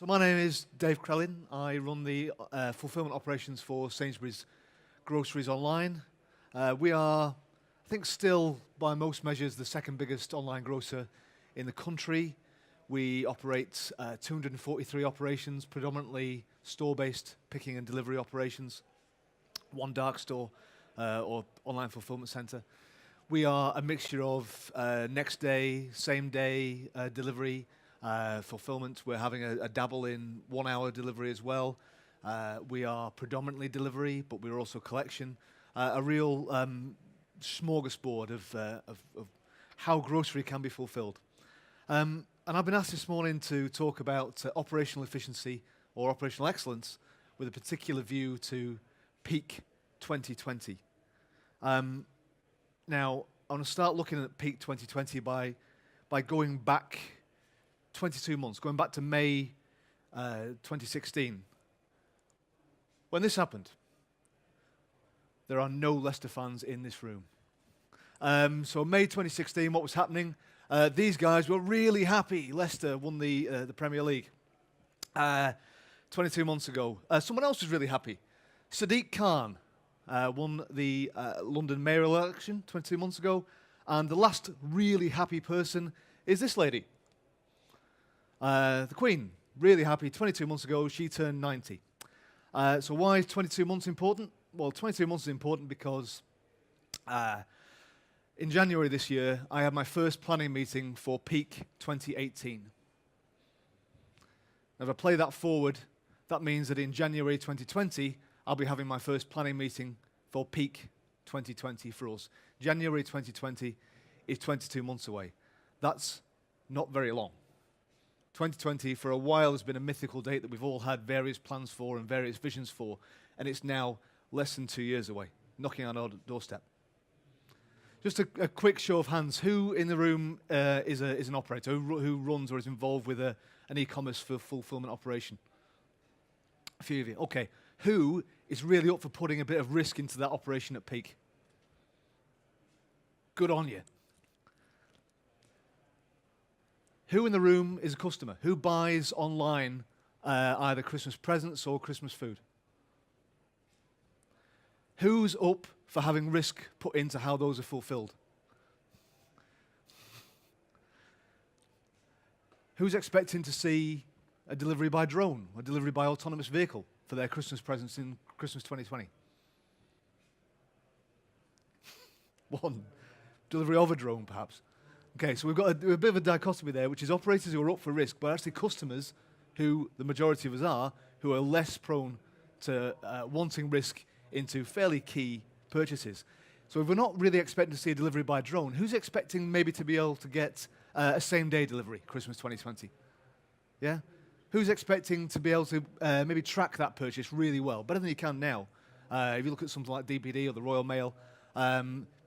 So my name is Dave Crellin. I run the fulfillment operations for Sainsbury's Groceries Online. We are, I think, still, by most measures, the second biggest online grocer in the country. We operate 243 operations, predominantly store-based picking and delivery operations, one dark store or online fulfillment center. We are a mixture of next day, same day delivery, fulfillment. We're having a dabble in 1 hour delivery as well. We are predominantly delivery, but we're also collection. A real smorgasbord of how grocery can be fulfilled. And I've been asked this morning to talk about operational efficiency or operational excellence with a particular view to peak 2020. Now, I want to start looking at peak 2020 by going back 22 months, going back to May 2016. When this happened, there are no Leicester fans in this room. So May 2016, what was happening? These guys were really happy. Leicester won the Premier League 22 months ago. Someone else was really happy. Sadiq Khan won the London mayor election 22 months ago. And the last really happy person is this lady. The Queen, really happy. 22 months ago, she turned 90. So why is 22 months important? Well, 22 months is important because in January this year, I had my first planning meeting for peak 2018. Now, if I play that forward, that means that in January 2020, I'll be having my first planning meeting for peak 2020 for us. January 2020 is 22 months away. That's not very long. 2020 for a while has been a mythical date that we've all had various plans for and various visions for, and it's now less than 2 years away, knocking on our doorstep. Just a quick show of hands. Who in the room is an operator, who runs or is involved with an e-commerce fulfillment operation? A few of you. Okay. Who is really up for putting a bit of risk into that operation at peak? Good on you. Who in the room is a customer? Who buys online either Christmas presents or Christmas food? Who's up for having risk put into how those are fulfilled? Who's expecting to see a delivery by drone, a delivery by autonomous vehicle for their Christmas presents in Christmas 2020? One. Delivery of a drone, perhaps. Okay, so we've got a bit of a dichotomy there, which is operators who are up for risk, but actually customers, who the majority of us are, who are less prone to wanting risk into fairly key purchases. So if we're not really expecting to see a delivery by drone, who's expecting maybe to be able to get a same-day delivery, Christmas 2020? Yeah? Who's expecting to be able to maybe track that purchase really well, better than you can now? If you look at something like DPD or the Royal Mail,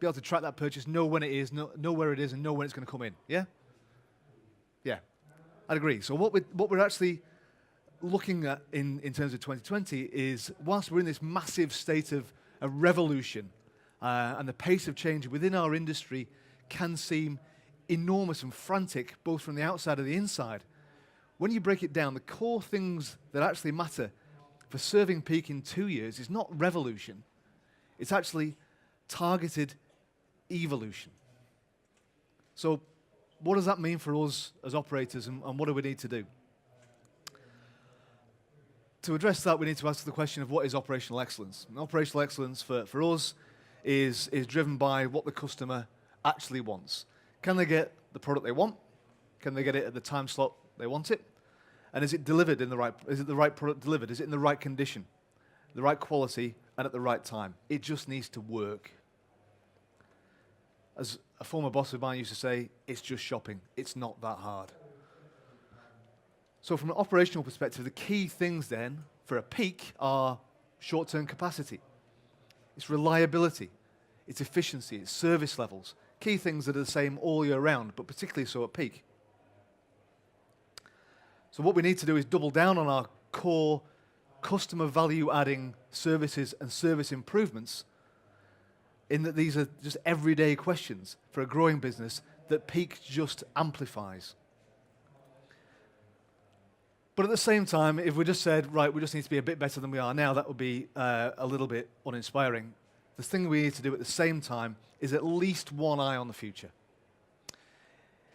be able to track that purchase, know when it is, know where it is, and know when it's going to come in. Yeah? Yeah, I'd agree. So what we're actually looking at in terms of 2020 is, whilst we're in this massive state of revolution, and the pace of change within our industry can seem enormous and frantic, both from the outside and the inside, when you break it down, the core things that actually matter for serving peak in 2 years is not revolution. It's actually targeted evolution. So what does that mean for us as operators, and what do we need to do? To address that, we need to ask the question of what is operational excellence. And operational excellence for us is driven by what the customer actually wants. Can they get the product they want? Can they get it at the time slot they want it? And is it delivered in the right, is it the right product delivered? Is it in the right condition, the right quality, and at the right time? It just needs to work. As a former boss of mine used to say, it's just shopping. It's not that hard. So from an operational perspective, the key things then for a peak are short-term capacity. It's reliability. It's efficiency. It's service levels. Key things that are the same all year round, but particularly so at peak. So what we need to do is double down on our core customer value-adding services and service improvements, in that these are just everyday questions for a growing business that peak just amplifies. But at the same time, if we just said, right, we just need to be a bit better than we are now, that would be a little bit uninspiring. The thing we need to do at the same time is at least one eye on the future.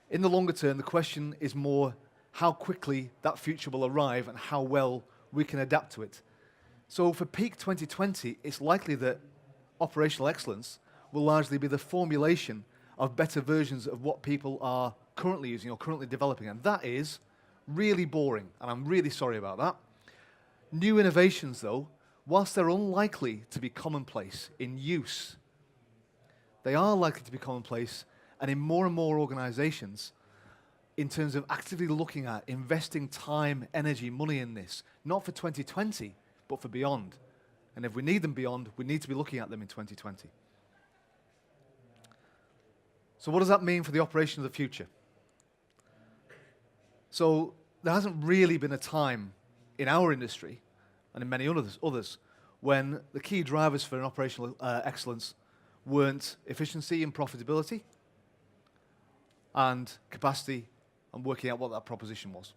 In the longer term, the question is more how quickly that future will arrive and how well we can adapt to it. So for peak 2020, it's likely that operational excellence will largely be the formulation of better versions of what people are currently using or currently developing. And that is really boring, and I'm really sorry about that. New innovations, though, whilst they're unlikely to be commonplace in use, they are likely to be commonplace and in more and more organizations in terms of actively looking at investing time, energy, money in this, not for 2020, but for beyond. And if we need them beyond, we need to be looking at them in 2020. So what does that mean for the operation of the future? So there hasn't really been a time in our industry, and in many others, when the key drivers for an operational excellence weren't efficiency and profitability and capacity and working out what that proposition was.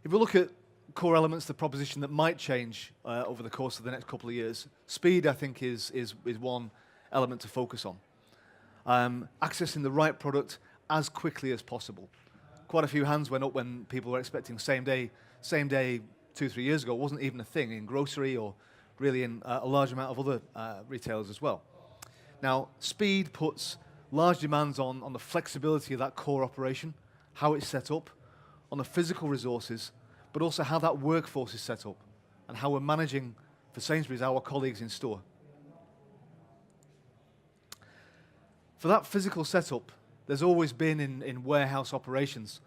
If we look at core elements of the proposition that might change over the course of the next couple of years, speed, I think, is one element to focus on. Accessing the right product as quickly as possible. Quite a few hands went up when people were expecting same day 2-3 years ago. It wasn't even a thing in grocery or really in a large amount of other retailers as well. Now, speed puts large demands on the flexibility of that core operation, how it's set up, on the physical resources, but also how that workforce is set up and how we're managing, for Sainsbury's, our colleagues in store. For that physical setup, there's always been in warehouse operations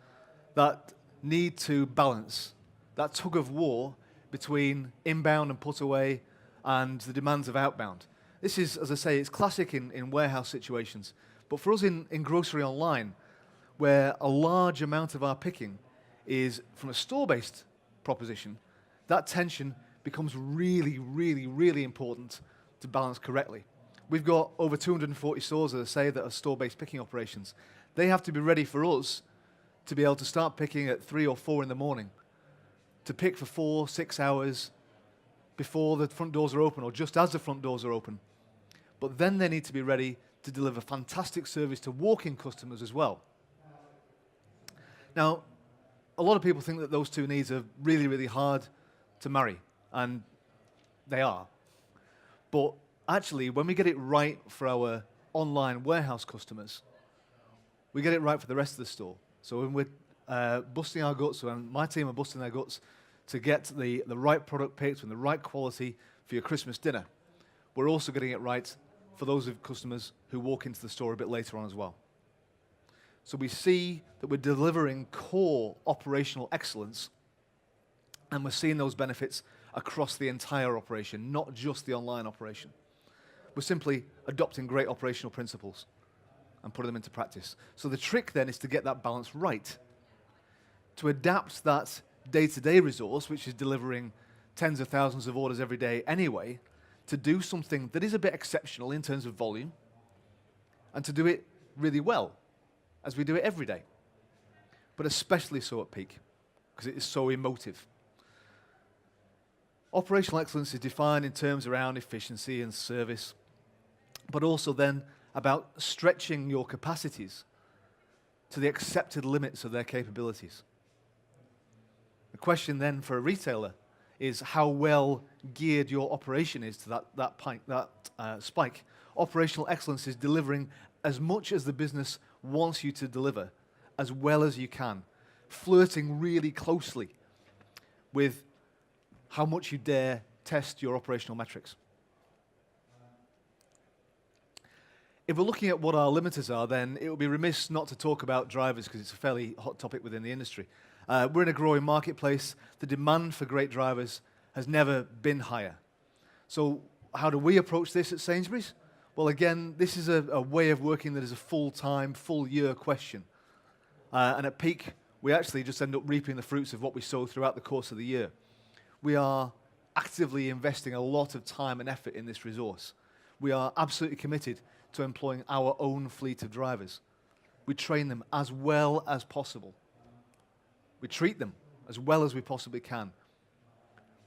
that need to balance that tug of war between inbound and put away and the demands of outbound. This is, as I say, it's classic in warehouse situations. But for us in grocery online, where a large amount of our picking is from a store-based proposition, that tension becomes really, really, really important to balance correctly. We've got over 240 stores, as I say, that are store-based picking operations. They have to be ready for us to be able to start picking at 3 or 4 in the morning, to pick for 4-6 hours before the front doors are open or just as the front doors are open. But then they need to be ready to deliver fantastic service to walk-in customers as well. Now, a lot of people think that those two needs are really, really hard to marry, and they are. But actually, when we get it right for our online warehouse customers, we get it right for the rest of the store. So when we're busting our guts, when my team are busting their guts to get the right product picked and the right quality for your Christmas dinner, we're also getting it right for those of customers who walk into the store a bit later on as well. So we see that we're delivering core operational excellence, and we're seeing those benefits across the entire operation, not just the online operation. We're simply adopting great operational principles and putting them into practice. So the trick then is to get that balance right, to adapt that day-to-day resource, which is delivering tens of thousands of orders every day anyway, to do something that is a bit exceptional in terms of volume, and to do it really well, as we do it every day, but especially so at peak, because it is so emotive. Operational excellence is defined in terms around efficiency and service, but also then about stretching your capacities to the accepted limits of their capabilities. The question then for a retailer is how well geared your operation is to that spike. Operational excellence is delivering as much as the business wants you to deliver, as well as you can, flirting really closely with how much you dare test your operational metrics. If we're looking at what our limiters are, then it would be remiss not to talk about drivers, because it's a fairly hot topic within the industry. We're in a growing marketplace. The demand for great drivers has never been higher. So how do we approach this at Sainsbury's? Well, again, this is a way of working that is a full-time, full-year question. And at peak, we actually just end up reaping the fruits of what we sow throughout the course of the year. We are actively investing a lot of time and effort in this resource. We are absolutely committed to employing our own fleet of drivers. We train them as well as possible. We treat them as well as we possibly can.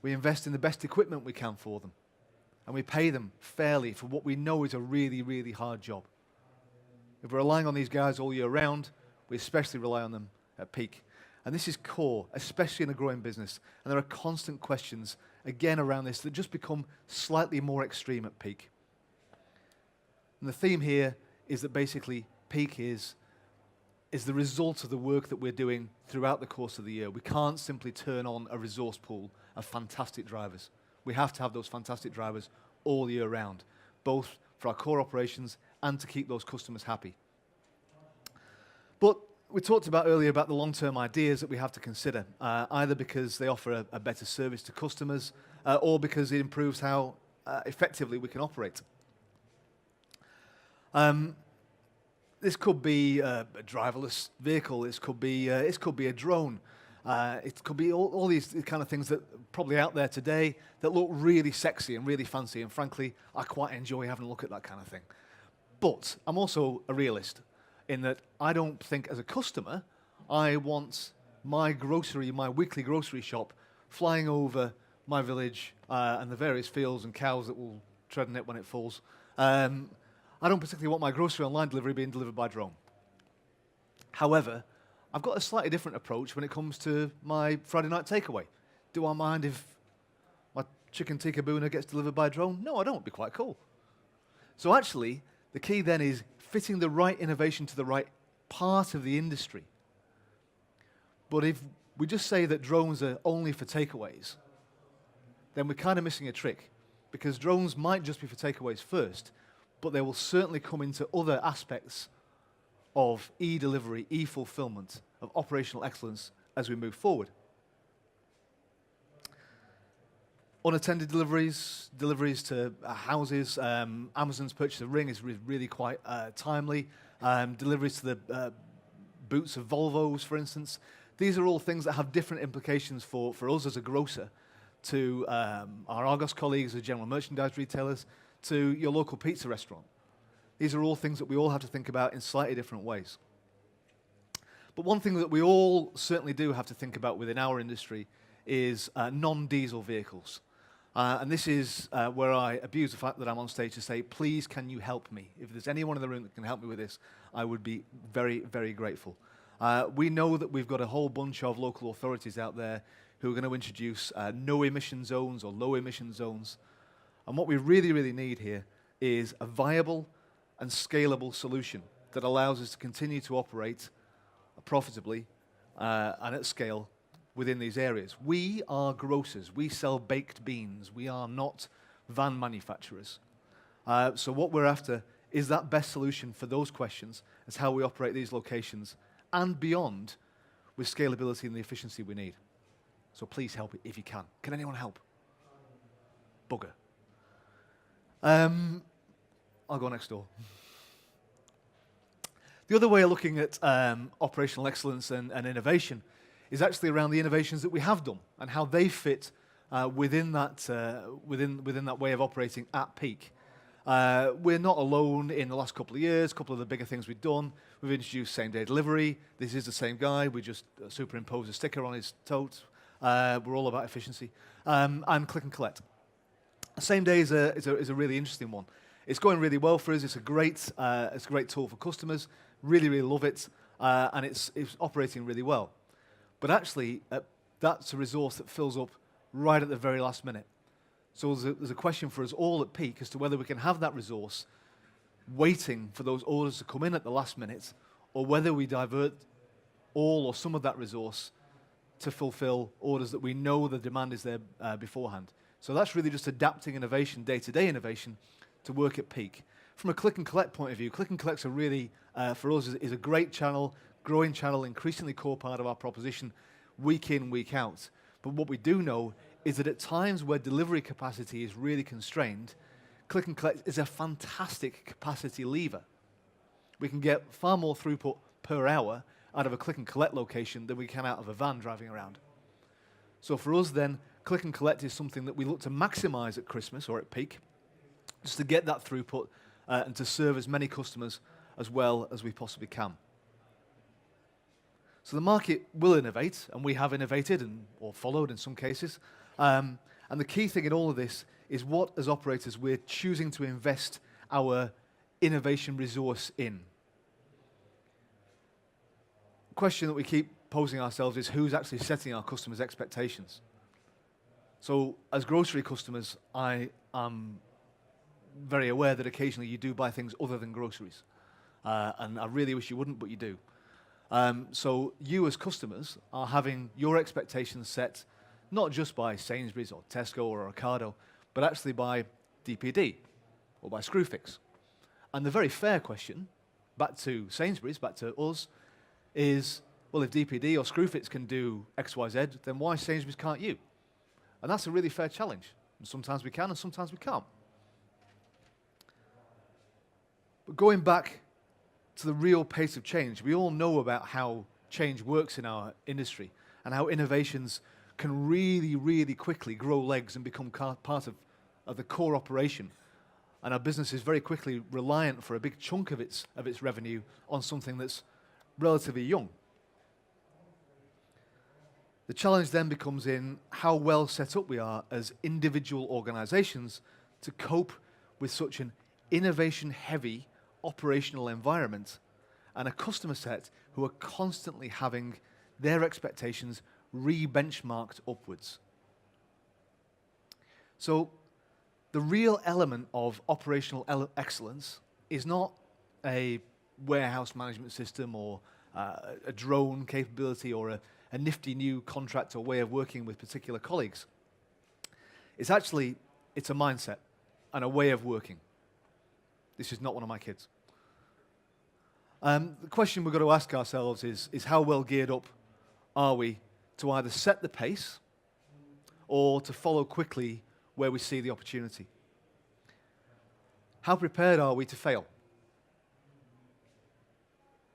We invest in the best equipment we can for them. And we pay them fairly for what we know is a really, really hard job. If we're relying on these guys all year round, we especially rely on them at peak. And this is core, especially in a growing business. And there are constant questions, again, around this that just become slightly more extreme at peak. And the theme here is that basically peak is the result of the work that we're doing throughout the course of the year. We can't simply turn on a resource pool of fantastic drivers. We have to have those fantastic drivers all year round, both for our core operations and to keep those customers happy. But we talked about earlier about the long-term ideas that we have to consider, either because they offer a better service to customers or because it improves how effectively we can operate. This could be a driverless vehicle. This could be a drone. It could be all these kind of things that are probably out there today that look really sexy and really fancy. And frankly, I quite enjoy having a look at that kind of thing. But I'm also a realist in that I don't think as a customer I want my weekly grocery shop flying over my village and the various fields and cows that will tread on it when it falls. I don't particularly want my grocery online delivery being delivered by drone. However, I've got a slightly different approach when it comes to my Friday night takeaway. Do I mind if my chicken tikka boona gets delivered by drone? No, I don't. It'd be quite cool. So actually, the key then is fitting the right innovation to the right part of the industry. But if we just say that drones are only for takeaways, then we're kind of missing a trick, because drones might just be for takeaways first, but they will certainly come into other aspects of e-delivery, e-fulfillment, of operational excellence as we move forward. Unattended deliveries to houses, Amazon's purchase of Ring is really quite timely. Deliveries to the boots of Volvos, for instance. These are all things that have different implications for us as a grocer, to our Argos colleagues as general merchandise retailers, to your local pizza restaurant. These are all things that we all have to think about in slightly different ways. But one thing that we all certainly do have to think about within our industry is non-diesel vehicles. And this is where I abuse the fact that I'm on stage to say, please, can you help me? If there's anyone in the room that can help me with this, I would be very, very grateful. We know that we've got a whole bunch of local authorities out there who are going to introduce no-emission zones or low-emission zones. And what we really, really need here is a viable and scalable solution that allows us to continue to operate profitably and at scale within these areas. We are grocers. We sell baked beans. We are not van manufacturers. So what we're after is that best solution for those questions as how we operate these locations and beyond with scalability and the efficiency we need. So please help if you can. Can anyone help? Bugger. I'll go next door. The other way of looking at operational excellence and innovation is actually around the innovations that we have done and how they fit within that way of operating at peak. We're not alone in the last couple of years. A couple of the bigger things we've done. We've introduced same-day delivery. This is the same guy. We just superimpose a sticker on his tote. We're all about efficiency. And click and collect. Same day is a really interesting one. It's going really well for us. It's a great tool for customers. Really, really love it, and it's operating really well. But actually, that's a resource that fills up right at the very last minute. So there's a question for us all at peak as to whether we can have that resource waiting for those orders to come in at the last minute, or whether we divert all or some of that resource to fulfill orders that we know the demand is there beforehand. So that's really just adapting innovation, day-to-day innovation, to work at peak. From a click and collect point of view, click and collect's a really, for us, is a great channel, growing channel, increasingly core part of our proposition, week in, week out. But what we do know is that at times where delivery capacity is really constrained, click and collect is a fantastic capacity lever. We can get far more throughput per hour out of a click and collect location than we can out of a van driving around. So for us then, click and collect is something that we look to maximize at Christmas or at peak, just to get that throughput and to serve as many customers as well as we possibly can. So the market will innovate, and we have innovated or followed in some cases. And the key thing in all of this is what, as operators, we're choosing to invest our innovation resource in. The question that we keep posing ourselves is who's actually setting our customers' expectations? So as grocery customers, I am very aware that occasionally you do buy things other than groceries. And I really wish you wouldn't, but you do. So you as customers are having your expectations set not just by Sainsbury's or Tesco or Ocado, but actually by DPD or by Screwfix. And the very fair question, back to Sainsbury's, back to us, is, well, if DPD or Screwfix can do X, Y, Z, then why Sainsbury's can't you? And that's a really fair challenge. And sometimes we can and sometimes we can't. But going back to the real pace of change, we all know about how change works in our industry and how innovations can really, really quickly grow legs and become part of the core operation. And our business is very quickly reliant for a big chunk of its revenue on something that's relatively young. The challenge then becomes in how well set up we are as individual organizations to cope with such an innovation-heavy operational environment and a customer set who are constantly having their expectations re-benchmarked upwards. So the real element of operational excellence is not a warehouse management system or a drone capability or a nifty new contract or way of working with particular colleagues. It's a mindset and a way of working. This is not one of my kids. The question we've got to ask ourselves is how well geared up are we to either set the pace or to follow quickly where we see the opportunity? How prepared are we to fail?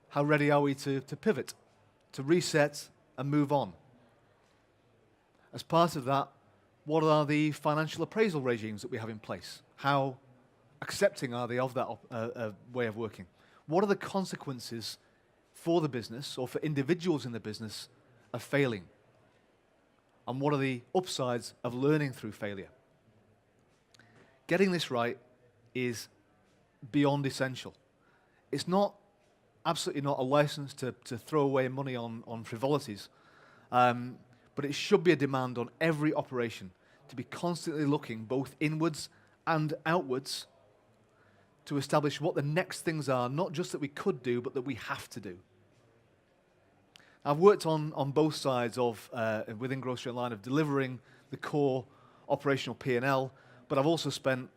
How ready are we to pivot, to reset and move on? As part of that, what are the financial appraisal regimes that we have in place? How accepting are they of that way of working? What are the consequences for the business or for individuals in the business of failing? And what are the upsides of learning through failure? Getting this right is beyond essential. It's absolutely not a license to throw away money on frivolities, but it should be a demand on every operation to be constantly looking both inwards and outwards to establish what the next things are, not just that we could do, but that we have to do. I've worked on both sides of, within Grocery Online, of delivering the core operational P&L, but I've also spent,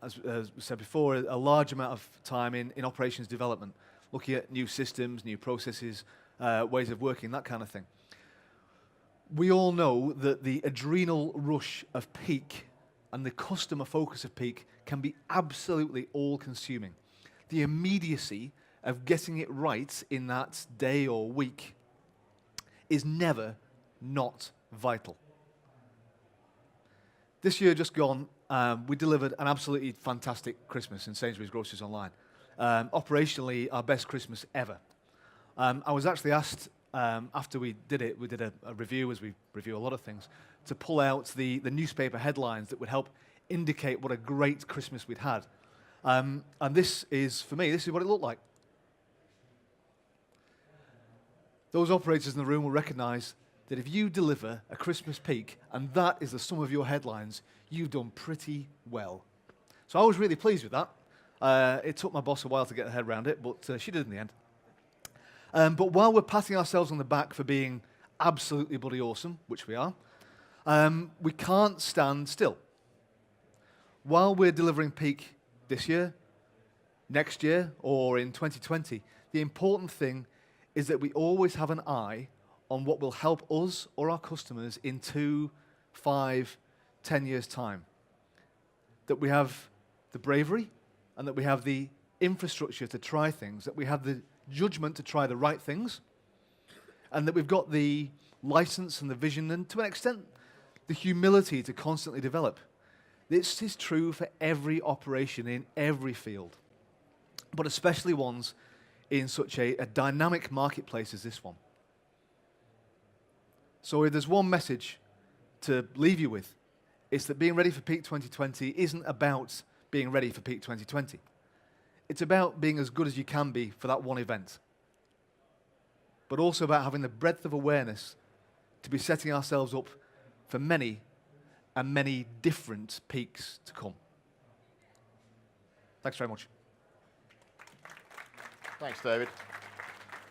as we said before, a large amount of time in operations development, looking at new systems, new processes, ways of working, that kind of thing. We all know that the adrenal rush of peak and the customer focus of peak can be absolutely all-consuming. The immediacy of getting it right in that day or week is never not vital. This year just gone, we delivered an absolutely fantastic Christmas in Sainsbury's Groceries Online. Operationally, our best Christmas ever. I was actually asked, after we did a review, as we review a lot of things, to pull out the newspaper headlines that would help indicate what a great Christmas we'd had. And this is, for me, this is what it looked like. Those operators in the room will recognize that if you deliver a Christmas peak, and that is the sum of your headlines, you've done pretty well. So I was really pleased with that. It took my boss a while to get her head around it, but she did in the end. But while we're patting ourselves on the back for being absolutely bloody awesome, which we are, we can't stand still. While we're delivering peak this year, next year, or in 2020, the important thing is that we always have an eye on what will help us or our customers in 2, 5, 10 years' time. That we have the bravery and that we have the infrastructure to try things, that we have the judgment to try the right things, and that we've got the license and the vision and, to an extent, the humility to constantly develop. This is true for every operation in every field, but especially ones in such a dynamic marketplace as this one. So if there's one message to leave you with, it's that being ready for peak 2020 isn't about being ready for peak 2020. It's about being as good as you can be for that one event, but also about having the breadth of awareness to be setting ourselves up for many and many different peaks to come. Thanks very much. Thanks, David.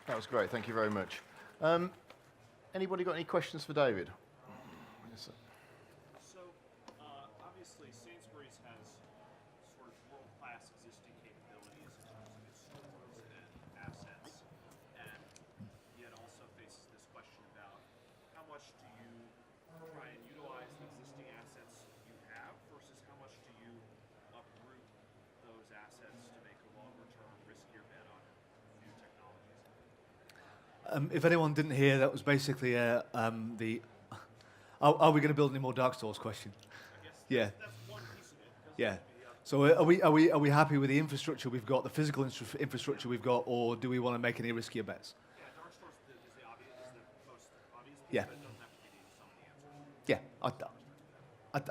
That was great. Thank you very much. Anybody got any questions for David? Yes, sir. So, obviously, Sainsbury's has sort of world-class existing capabilities in terms of its stores and assets, and yet also faces this question about how much do you try and utilize the existing assets you have versus how much do you uproot those assets to make a longer-term, riskier bet on new technologies? If anyone didn't hear, that was basically the are we going to build any more dark stores question. I guess Yeah. that's one piece of it. Yeah. So are we happy with the infrastructure we've got, the physical infrastructure we've got, or do we want to make any riskier bets? Yeah, dark stores is the obvious, is the most obvious piece, Yeah. but it doesn't have to be some of the answers. Yeah,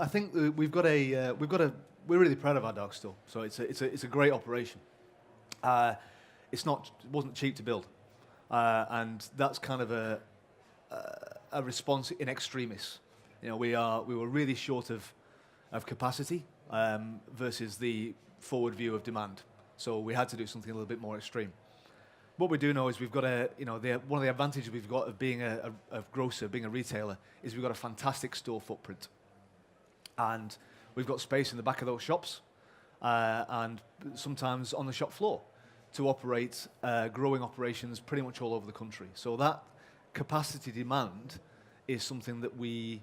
I think we're really proud of our dark store. So it's a great operation. It wasn't cheap to build, and that's kind of a response in extremis. You know, we were really short of capacity versus the forward view of demand. So we had to do something a little bit more extreme. What we do know is we've got one of the advantages we've got of being a grocer, being a retailer, is we've got a fantastic store footprint. And we've got space in the back of those shops and sometimes on the shop floor to operate growing operations pretty much all over the country. So that capacity demand is something that we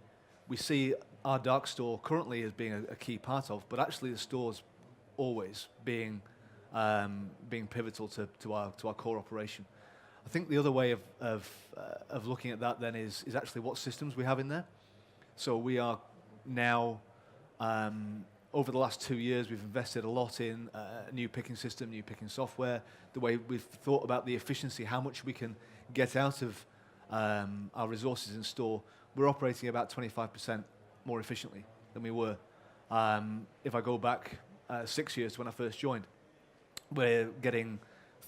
see our dark store currently as being a key part of, but actually the store's always being pivotal to our core operation. I think the other way of looking at that then is actually what systems we have in there. So we are now, over the last 2 years, we've invested a lot in a new picking system, new picking software, the way we've thought about the efficiency, how much we can get out of our resources in store. We're operating about 25% more efficiently than we were. If I go back 6 years to when I first joined, we're getting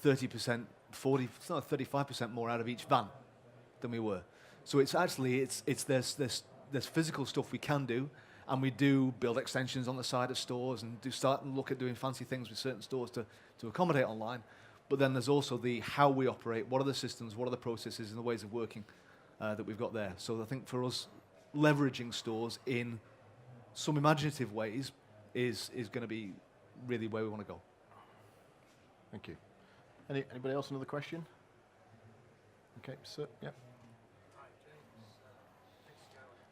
30%, 35% more out of each van than we were. So it's actually, there's physical stuff we can do, and we do build extensions on the side of stores and start and look at doing fancy things with certain stores to accommodate online. But then there's also the how we operate, what are the systems, what are the processes and the ways of working that we've got there. So I think for us, leveraging stores in some imaginative ways is going to be really where we want to go. Thank you. Anybody else another question? Okay, sir. Yeah.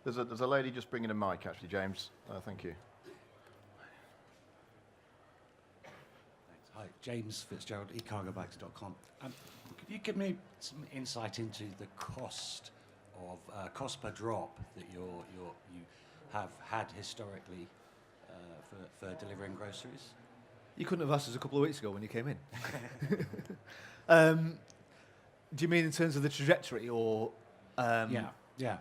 There's a lady just bringing a mic, actually, James. Thank you. Thanks. Hi, James Fitzgerald, ecargobags.com. Could you give me some insight into the cost of cost per drop that you have had historically for delivering groceries? You couldn't have asked us a couple of weeks ago when you came in. Do you mean in terms of the trajectory or? Yeah.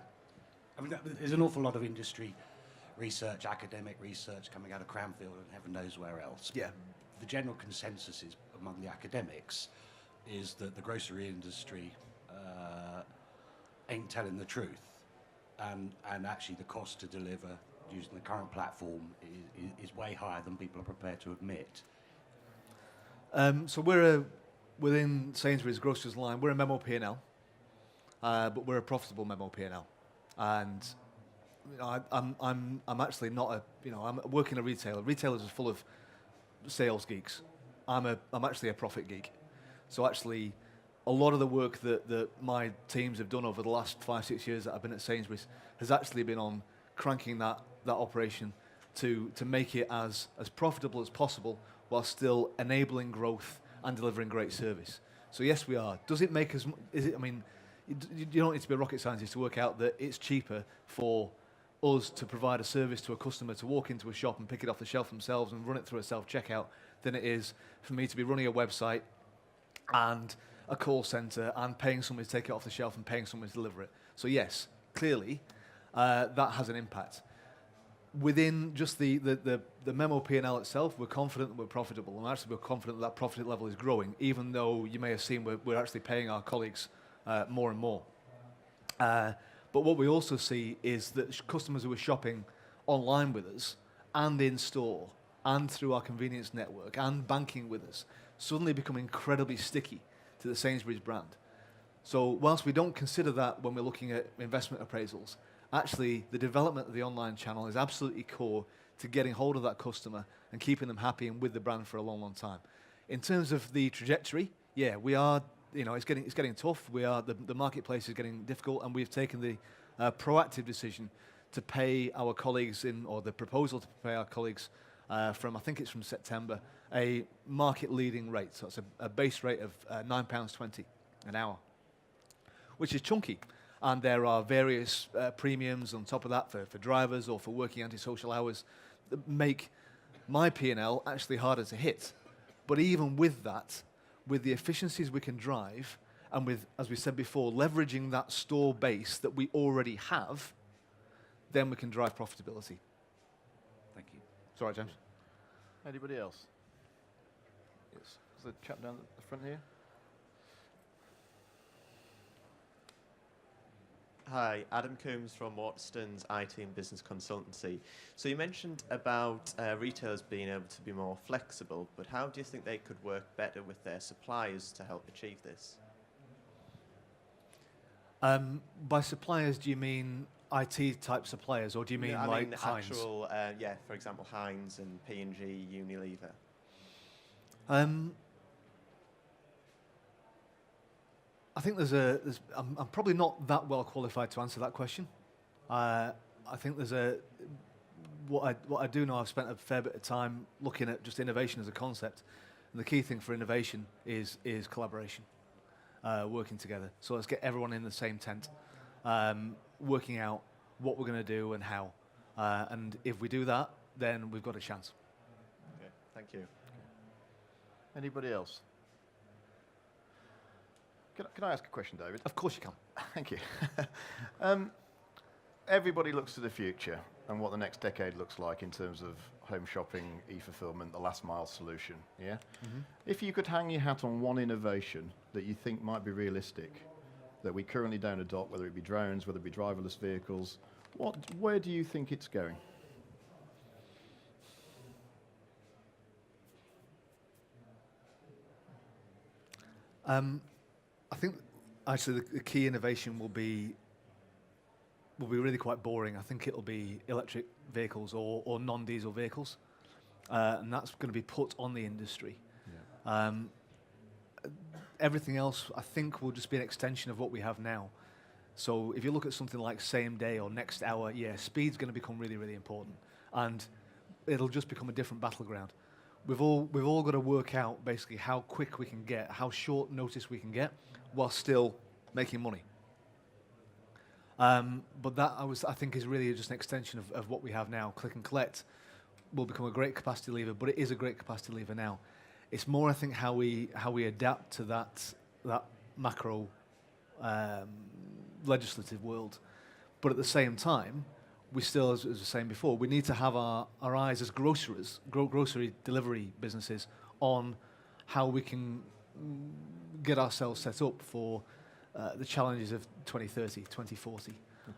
I mean, there's an awful lot of industry research, academic research coming out of Cranfield and heaven knows where else. Yeah. The general consensus is among the academics is that the grocery industry ain't telling the truth, and actually the cost to deliver using the current platform is way higher than people are prepared to admit. So we're within Sainsbury's Grocers line. We're a memo P&L, but we're a profitable memo P&L. And you know, I'm actually not I'm working a retailer. Retailers are full of sales geeks. I'm actually a profit geek. So actually, a lot of the work that my teams have done over the last 5-6 years that I've been at Sainsbury's has actually been on cranking that operation to make it as profitable as possible while still enabling growth and delivering great service. So yes, we are. Does it make us? You don't need to be a rocket scientist to work out that it's cheaper for us to provide a service to a customer to walk into a shop and pick it off the shelf themselves and run it through a self-checkout than it is for me to be running a website and a call center and paying someone to take it off the shelf and paying someone to deliver it. So yes, clearly, that has an impact. Within just the memo P&L itself, we're confident that we're profitable, and actually we're confident that profit level is growing, even though you may have seen we're actually paying our colleagues more and more. But what we also see is that customers who are shopping online with us and in store and through our convenience network and banking with us suddenly become incredibly sticky to the Sainsbury's brand. So whilst we don't consider that when we're looking at investment appraisals, actually the development of the online channel is absolutely core to getting hold of that customer and keeping them happy and with the brand for a long, long time. In terms of the trajectory, yeah, we are, it's getting tough. The marketplace is getting difficult, and we've taken the proactive decision to pay our colleagues or the proposal to pay our colleagues from September, a market-leading rate. So it's a base rate of £9.20 an hour, which is chunky. And there are various premiums on top of that for drivers or for working antisocial hours that make my P&L actually harder to hit. But even with that, with the efficiencies we can drive, and with, as we said before, leveraging that store base that we already have, then we can drive profitability. Thank you. It's all right, James. Anybody else? Yes. There's a chap down at the front here. Hi, Adam Coombs from Waterston's IT and Business Consultancy. So you mentioned about retailers being able to be more flexible, but how do you think they could work better with their suppliers to help achieve this? By suppliers, do you mean IT type suppliers, or do you mean like Heinz? Actual, for example, Heinz and P&G, Unilever. I think I'm probably not that well qualified to answer that question. I think what I do know, I've spent a fair bit of time looking at just innovation as a concept, and the key thing for innovation is collaboration, working together. So let's get everyone in the same tent, working out what we're going to do and how. And if we do that, then we've got a chance. Okay, thank you. Anybody else? Can I ask a question, David? Of course you can. Thank you. Everybody looks to the future and what the next decade looks like in terms of home shopping, e-fulfillment, the last mile solution, yeah? Mm-hmm. If you could hang your hat on one innovation that you think might be realistic, that we currently don't adopt, whether it be drones, whether it be driverless vehicles, where do you think it's going? I think actually the key innovation will be really quite boring. I think it'll be electric vehicles or non-diesel vehicles, and that's going to be put on the industry. Yeah. Everything else, I think, will just be an extension of what we have now. So if you look at something like same day or next hour, yeah, speed's going to become really, really important, and it'll just become a different battleground. We've all got to work out basically how quick we can get, how short notice we can get, while still making money. But that I think is really just an extension of what we have now. Click and collect will become a great capacity lever, but it is a great capacity lever now. It's more, I think, how we adapt to that macro legislative world. But at the same time, we still, as I was saying before, we need to have our eyes as grocery delivery businesses on how we can get ourselves set up for the challenges of 2030, 2040.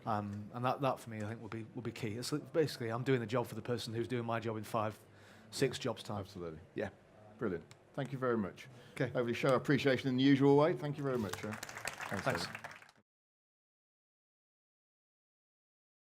And that for me, I think, will be key. It's basically, I'm doing the job for the person who's doing my job in 5-6 jobs time. Absolutely. Yeah. Brilliant. Thank you very much. Okay. Hopefully show appreciation in the usual way. Thank you very much. Thanks. David.